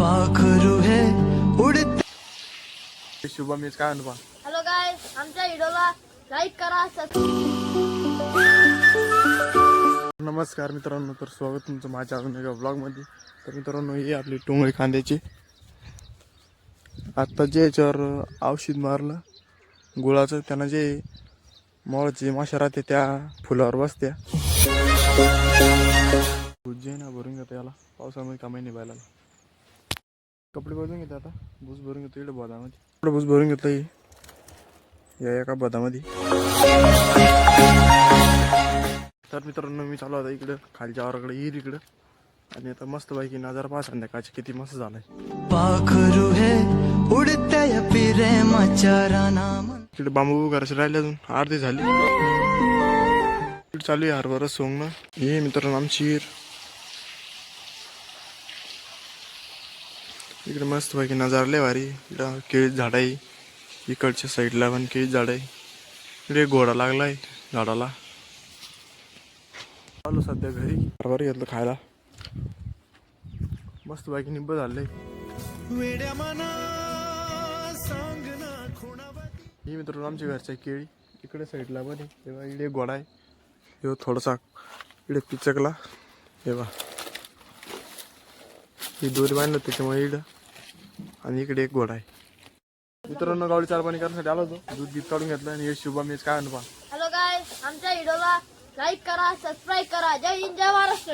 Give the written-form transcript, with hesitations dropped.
पाखरू है उड़ते शुभम मीच काय अनुभव. हॅलो गाईस, आमच्या व्हिडिओला लाईक करा. नमस्कार मित्रांनो, तर स्वागत तुमचं माझ्या अजून एका ब्लॉगमध्ये. तर मित्रांनो, ही आपली टोंगळी कांद्याची आत्ता जे याच्यावर औषध मारलं गुळाचं, त्यांना जे मोळचे माशा राहते त्या फुलावर बसत्या. भुजे ना भरून घेतो याला, पावसामुळे कामाही नाही बायला. कपडे भरून घेतो आता, भूस भरून घेतो इकडे बदामध्ये. इकडे भूस भरून घेतो या एका बदामध्ये. तर मित्रांनो, मी चालू आता इकडं खालच्या वाराकडे येईल इकडं, आणि आता मस्त पैकी नजारा पहा संध्याकाळची किती मस्त झालाय. पाखरू हे उडत्या प्रेमाच्या रानाम. इकडे बांबू घराचे राहिले अजून अर्धी झाली. चालू आहे हरभरा सोंगणं. हे मित्रांनो आमची हिर. इकडे मस्त पैकी नजारा लय भारी. इकडं केळी झाड आहे, इकडच्या साईडला पण केळी झाड आहे. इकडे घोडा लागलाय झाडाला. चालू सध्या घरी हरभरा घेतलं खायला. मस्त पैकी निब्ब झालंय. ही मित्रांनो आमच्या घरच्या केळी. इकडे साईडला पण तेव्हा इकडे घोडा आहे. हे थोडासा इकडे पिचकला तेव्हा ही दोरी बांधलं त्याच्यामुळे इकडं, आणि इकडे एक घोडा आहे. मित्रांनो, गावडी चार पाणी करण्यासाठी आलो होतो, दूध गीत काढून घेतलं. आणि हे शुभम मीच काय अनुभव. हॅलो गाईस, आमच्या व्हिडिओला लाईक करा, सबस्क्राईब करा. जय हिंद, जय महाराष्ट्र.